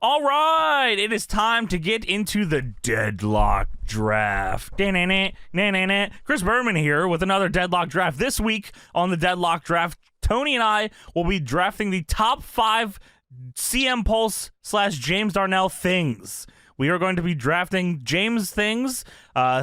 All right, it is time to get into the Deadlock Draft. Chris Berman here with another Deadlock Draft. This week on the Deadlock Draft, Tony and I will be drafting the top 5 CM Pulse / James Darnell things. We are going to be drafting James things,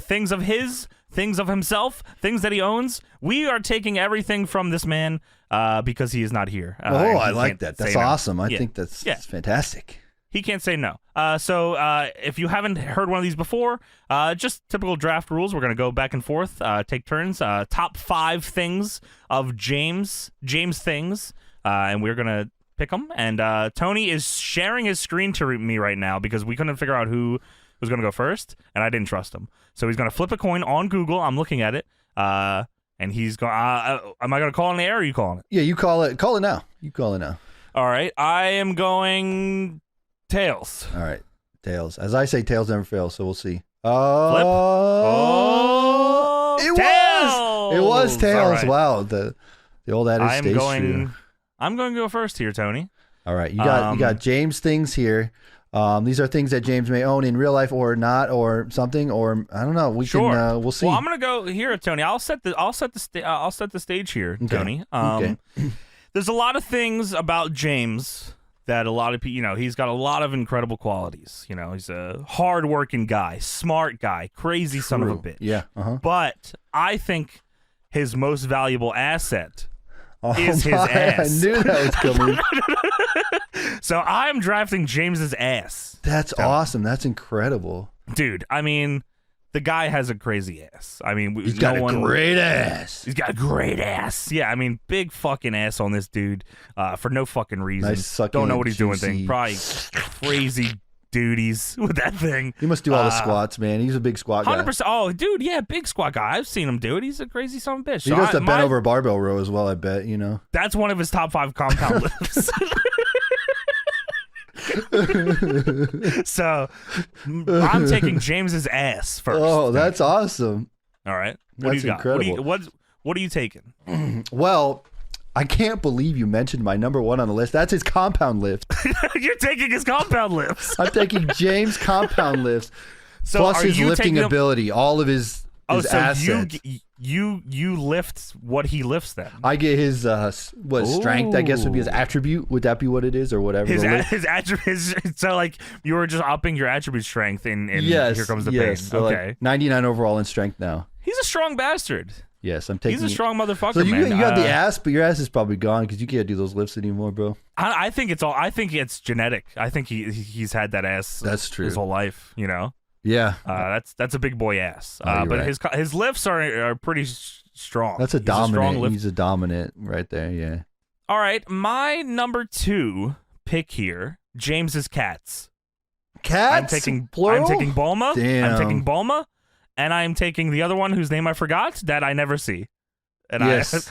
things of his, things of himself, things that he owns. We are taking everything from this man because he is not here. I like that. That's awesome. I think that's fantastic. He can't say no. So if you haven't heard one of these before, just typical draft rules. We're going to go back and forth, take turns. Top 5 things of James things, and we're going to pick them. And Tony is sharing his screen to me right now because we couldn't figure out who was going to go first, and I didn't trust him. So he's going to flip a coin on Google. I'm looking at it, and he's going. Am I going to call in the air, or are you calling it? Yeah, you call it. Call it now. You call it now. All right, I am going tails. All right, tails. As I say, tails never fail. So we'll see. Flip. Oh, it tails! It was tails. Right. Wow, the old adage stays true. I'm going to go first here, Tony. All right, you got James things here. These are things that James may own in real life or not, or something, or I don't know. We'll see. Well, I'm gonna go here, Tony. I'll set the stage here, okay. Tony. Okay. There's a lot of things about James that a lot of people, he's got a lot of incredible qualities. He's a hard-working guy, smart guy, crazy son of a bitch. Yeah. But I think his most valuable asset is his ass. I knew that was coming. So I'm drafting James's ass. That's awesome. That's incredible. Dude, the guy has a crazy ass. He's got a great ass. He's got a great ass. Yeah, big fucking ass on this dude for no fucking reason. Nice sucking, don't know what he's juicy. doing. Probably crazy duties with that thing. He must do all the squats, man. He's a big squat guy. 100%. Oh, dude, yeah, big squat guy. I've seen him do it. He's a crazy son of a bitch. He does the bent over barbell row as well, I bet, That's one of his top 5 compound lifts. So I'm taking James's ass first. Oh, that's awesome. All right. That's do you got? incredible. What are you taking? Well, I can't believe you mentioned my number 1 on the list. That's his compound lift. You're taking his compound lifts. I'm taking James' compound lifts. So plus his you lifting ability, all of his assets. You lift what he lifts then. I get his strength, I guess, would be his attribute. Would that be what it is, or whatever? His attributes. So you were just upping your attribute strength in yes, Here Comes the yes. Pain. So okay. 99 overall in strength now. He's a strong bastard. Yes, I'm taking. He's a strong motherfucker. So man. You got the ass, but your ass is probably gone because you can't do those lifts anymore, bro. I think it's genetic. I think he's had that ass. That's true. His whole life, Yeah. That's a big boy ass. But right. his lifts are pretty strong. That's he's a dominant right there. Yeah. All right, my number 2 pick here, James's cats. Cats. I'm taking plural? Bulma. Damn. I'm taking Bulma, and I'm taking the other one whose name I forgot that I never see. And yes.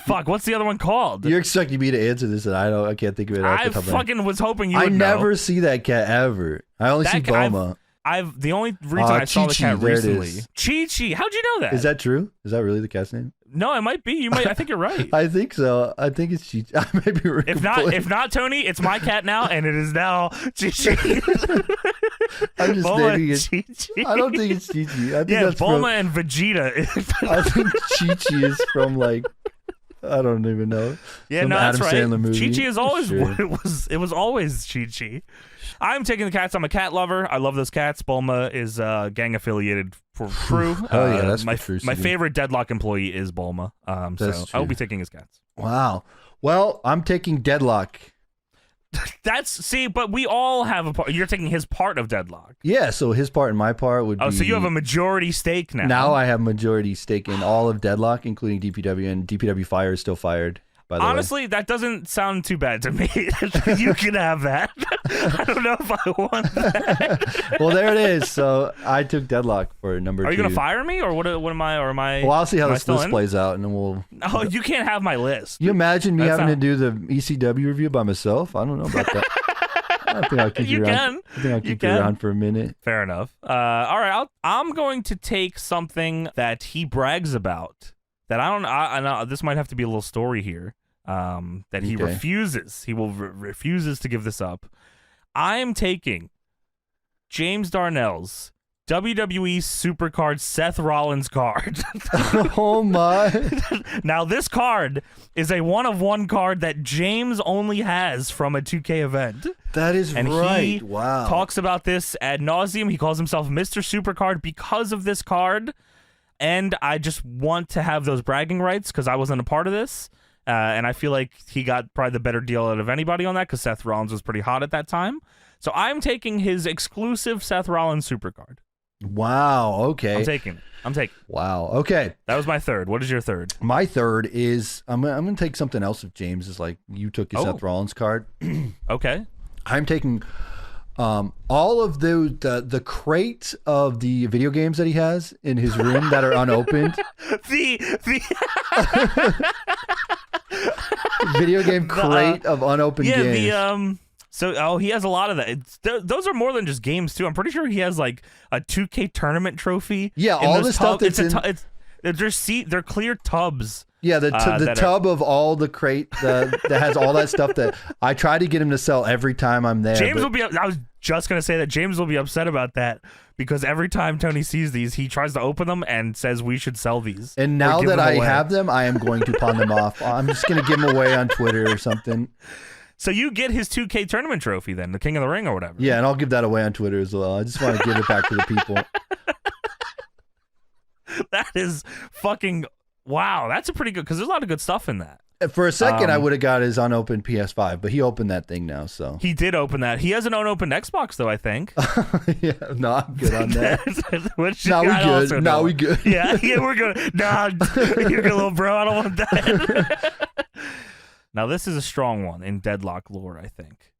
Fuck. What's the other one called? You're expecting me to answer this, and I can't think of it. I fucking was hoping you would I know. never see that cat ever. I only see Bulma. The only reason I saw the cat recently. Chi-Chi. How'd you know that? Is that true? Is that really the cat's name? No, it might be. I think you're right. I think so. I think it's Chi-Chi. I may be right. If not, Tony, it's my cat now, and it is now Chi-Chi. I'm just naming it. Chi-Chi. I don't think it's Chi-Chi. I think that's Bulma and Vegeta. I think Chi-Chi is from I don't even know. Yeah, no, that's right. Chi-Chi is always sure. It was always Chi-Chi. I'm taking the cats. I'm a cat lover. I love those cats. Bulma is gang affiliated for crew. Oh yeah, that's my my favorite Deadlock employee is Bulma. So I will be taking his cats. Wow. Well, I'm taking Deadlock. But we all have a part. You're taking his part of Deadlock. Yeah, so his part and my part would be. Oh, so you have a majority stake now. Now I have majority stake in all of Deadlock, including DPW, and DPW Fire is still fired. By the Honestly, that doesn't sound too bad to me. You can have that. I don't know if I want that. Well, there it is. So I took Deadlock for number 2. Are you gonna fire me, or what am I? Or am I? Well, I'll see how this list plays out, and then we'll. Oh, you can't have my list. You imagine me having to do the ECW review by myself? I don't know about that. I think I'll keep you around. I think I'll keep you around for a minute. Fair enough. All right, I'm going to take something that he brags about. That I don't. I know this might have to be a little story here. that he refuses. He will refuses to give this up. I'm taking James Darnell's WWE Supercard Seth Rollins card. Oh my. Now this card is a 1-of-1 card that James only has from a 2K event. That is and right. He wow. talks about this ad nauseum. He calls himself Mr. Supercard because of this card. And I just want to have those bragging rights because I wasn't a part of this. And I feel like he got probably the better deal out of anybody on that because Seth Rollins was pretty hot at that time. So I'm taking his exclusive Seth Rollins Supercard. Wow. Okay. I'm taking it. Wow. Okay. That was my third. What is your third? My third is I'm gonna take something else. If James is like you took his Seth Rollins card. Okay. I'm taking all of the crate of the video games that he has in his room that are unopened. the video game crate of unopened games. So he has a lot of that. Those are more than just games too. I'm pretty sure he has like a 2K tournament trophy. Yeah, all the stuff that's they're clear tubs. Yeah, the tub of all the crate that has all that stuff that I try to get him to sell every time I'm there. James will be. I was just gonna say that James will be upset about that because every time Tony sees these, he tries to open them and says we should sell these. And now that I have them, I am going to pawn them off. I'm just gonna give them away on Twitter or something. So you get his 2K tournament trophy then, the King of the Ring or whatever. Yeah, and I'll give that away on Twitter as well. I just want to give it back to the people. That is fucking wow. That's a pretty good because there's a lot of good stuff in that. For a second, I would have got his unopened PS5, but he opened that thing now. So he did open that. He has an unopened Xbox though, I think. Yeah, no, I'm good on that. No, we good. Yeah, we're good. Nah, you're good, little bro. I don't want that. Now this is a strong one in Deadlock lore, I think.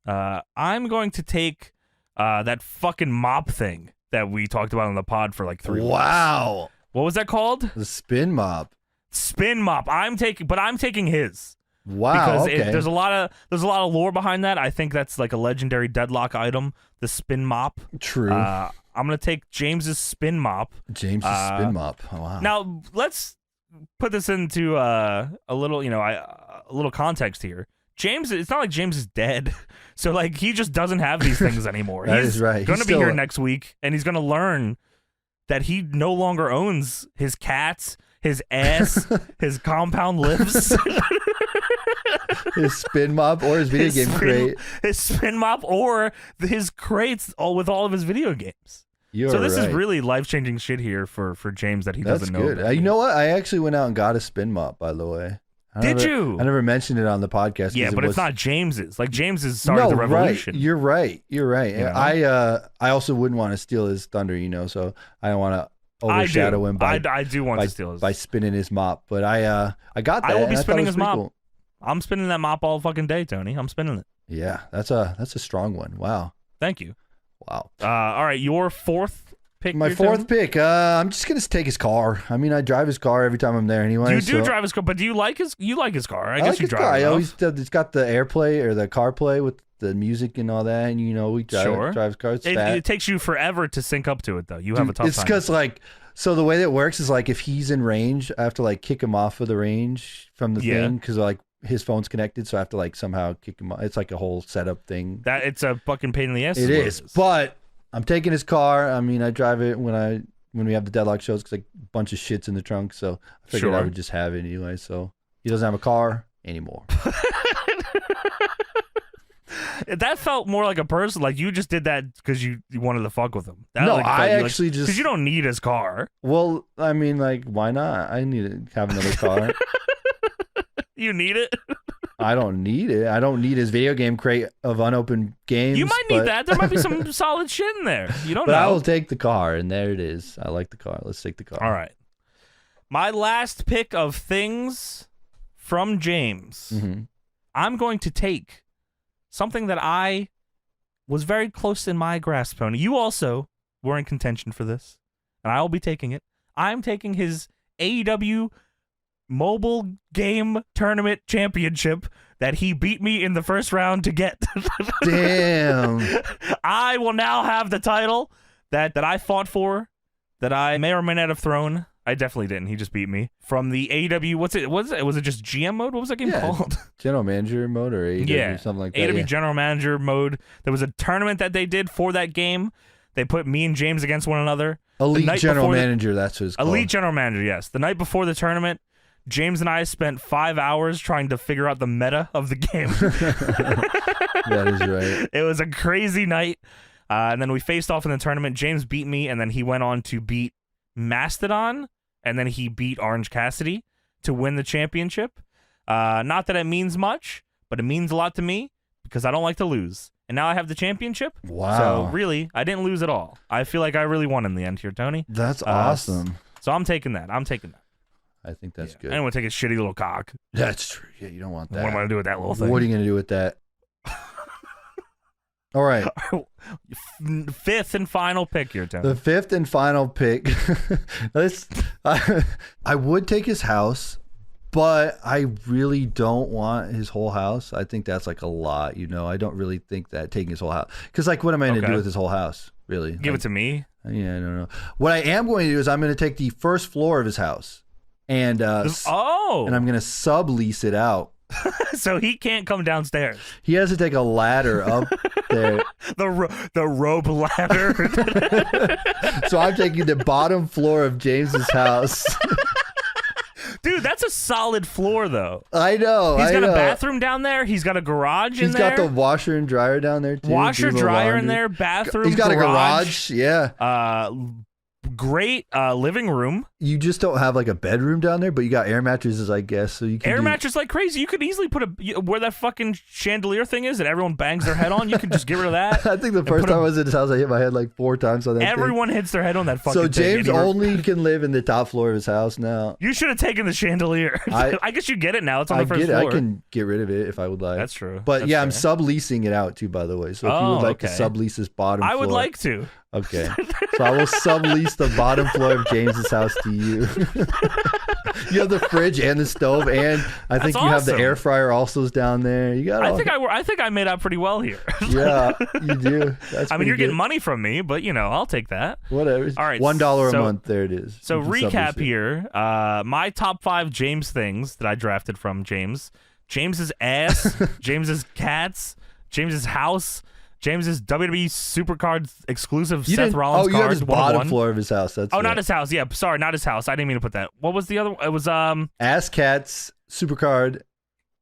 I'm going to take that fucking mop thing that we talked about on the pod for like 3 weeks. Wow. What was that called? The spin mop. Spin mop. I'm taking his. Wow. Because there's a lot of lore behind that. I think that's like a legendary Deadlock item, the spin mop. True. I'm gonna take James's spin mop. James's spin mop. Oh, wow. Now let's put this into a little, a little context here. James, it's not like James is dead. So like he just doesn't have these things anymore. He's right. Going to be here next week and he's going to learn that he no longer owns his cats, his ass, his compound lifts, his spin mop or his video game crate. His spin mop or his crates with all of his video games. This is really life-changing shit here for James that he doesn't know. That's good. You know what? I actually went out and got a spin mop, by the way. Did you? I never mentioned it on the podcast. Yeah, but it's not James's. Like James's started the revolution. Right. You're right. Yeah. I also wouldn't want to steal his thunder, so I don't want to overshadow him by I do want to steal his by spinning his mop. But I got that. I will be spinning his mop. Cool. I'm spinning that mop all fucking day, Tony. I'm spinning it. Yeah, that's a strong one. Wow. Thank you. Wow. All right, your fourth pick. My fourth pick. I'm just gonna take his car. I mean, I drive his car every time I'm there anyway. You do drive his car, but do you like his? You like his car? I guess like you drive. It's got the AirPlay or the CarPlay with the music and all that, and we drive his car. It takes you forever to sync up to it, though. You have a tough time. It's because so the way that works is if he's in range, I have to kick him off of the range from the thing because his phone's connected, so I have to somehow kick him off. It's like a whole setup thing. That it's a fucking pain in the ass. It is, but I'm taking his car. I mean, I drive it when we have the Deadlock shows because a bunch of shit's in the trunk. So I figured I would just have it anyway. So he doesn't have a car anymore. That felt more like a person. Like you just did that because you wanted to fuck with him. I actually just because you don't need his car. Well, I mean, why not? I need to have another car. You need it. I don't need it. I don't need his video game crate of unopened games. You might need that. There might be some solid shit in there. You don't know. But I will take the car, and there it is. I like the car. Let's take the car. All right. My last pick of things from James. Mm-hmm. I'm going to take something that I was very close in my grasp, Tony. You also were in contention for this, and I will be taking it. I'm taking his AEW mobile game tournament championship that he beat me in the first round to get. Damn. I will now have the title that I fought for, that I may or may not have thrown I definitely didn't. He just beat me from the AEW. Was it just GM mode? What was that game called? General Manager mode or AEW, something like that. AEW General Manager mode. There was a tournament that they did for that game. They put me and James against one another. Elite General Manager, that's what it's called. Elite General Manager, yes. The night before the tournament, James and I spent 5 hours trying to figure out the meta of the game. That is right. It was a crazy night. And then we faced off in the tournament. James beat me, and then he went on to beat Mastodon, and then he beat Orange Cassidy to win the championship. Not that it means much, but it means a lot to me because I don't like to lose. And now I have the championship. Wow. So really, I didn't lose at all. I feel like I really won in the end here, Tony. That's awesome. So I'm taking that. I think that's good. I don't want to take a shitty little cock. That's true. Yeah, you don't want that. What am I going to do with that little thing? What are you going to do with that? All right. Fifth and final pick here, Tony. The fifth and final pick. I would take his house, but I really don't want his whole house. I think that's like a lot, I don't really think that taking his whole house. Because what am I going to do with his whole house, really? Give it to me? Yeah, I don't know. What I am going to do is I'm going to take the first floor of his house. And and I'm going to sublease it out. So he can't come downstairs. He has to take a ladder up there. the rope ladder. So I'm taking the bottom floor of James's house. Dude, that's a solid floor, though. I know. He's got a bathroom down there. He's got a garage in there. He's got the washer and dryer down there, too. Washer, dryer in there, bathroom, He's got a garage, yeah. Great living room. You just don't have like a bedroom down there, but you got air mattresses, I guess. So you can mattress like crazy. You could easily put where that fucking chandelier thing is that everyone bangs their head on. You could just get rid of that. I think the first time I was in his house, I hit my head like 4 times on that. Everyone hits their head on that fucking thing. So James only can live in the top floor of his house now. You should have taken the chandelier. I guess you get it now. It's on the first floor. I can get rid of it if I would like. That's true. But I'm subleasing it out too, by the way. So if you would like to sublease this bottom floor. I would like to. Okay. So I will sublease the bottom floor of James's house to you. You have the fridge and the stove, and I think you have the air fryer also down there. You got. I think I made out pretty well here. Yeah, you do. I mean, you're getting money from me, but I'll take that. Whatever. All right, $1 a month. There it is. So recap here. My top 5 James things that I drafted from James: James's ass, James's cats, James's house. James's WWE Supercard exclusive Seth Rollins card. You have his bottom floor of his house. That's not his house. Yeah, sorry, not his house. I didn't mean to put that. What was the other one? It was Ass Cats, Supercard,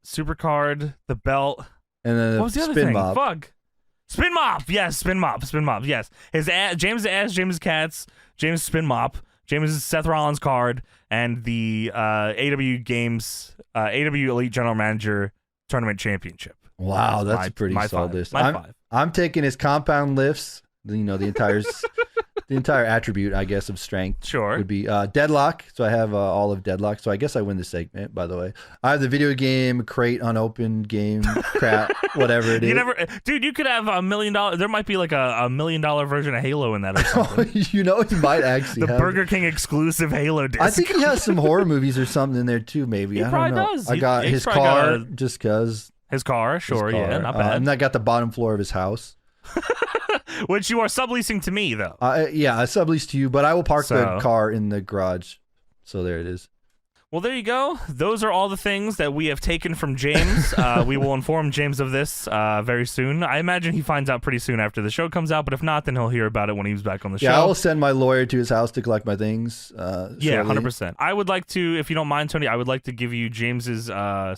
the belt, and then what was the other Spin thing? Mop. Fuck. Spin Mop. Yes, Spin Mop. Yes. His ass, James's ass, James's cats, James Spin Mop, James's Seth Rollins card, and the AW Games AW Elite General Manager Tournament Championship. Wow, that's a pretty solid list. My 5. I'm taking his compound lifts. The entire attribute, I guess, of strength. Sure. Would be Deadlock. So I have all of Deadlock. So I guess I win the segment, by the way. I have the video game crate unopened game crap, whatever it is. Dude, you could have $1 million. There might be like a $1 million version of Halo in that or something. He might actually the have Burger King exclusive Halo disc. I think he has some horror movies or something in there too, maybe. I don't know. Does. I got his car just because. His car, sure, yeah, not bad. And I got the bottom floor of his house. Which you are subleasing to me, though. Yeah, I sublease to you, but I will park the car in the garage. So there it is. Well, there you go. Those are all the things that we have taken from James. We will inform James of this very soon. I imagine he finds out pretty soon after the show comes out, but if not, then he'll hear about it when he's back on the show. Yeah, I will send my lawyer to his house to collect my things. Yeah, 100%. I would like to, if you don't mind, Tony, I would like to give you James's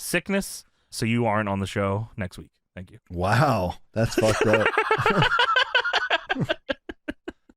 sickness so you aren't on the show next week. Thank you. Wow, that's fucked up.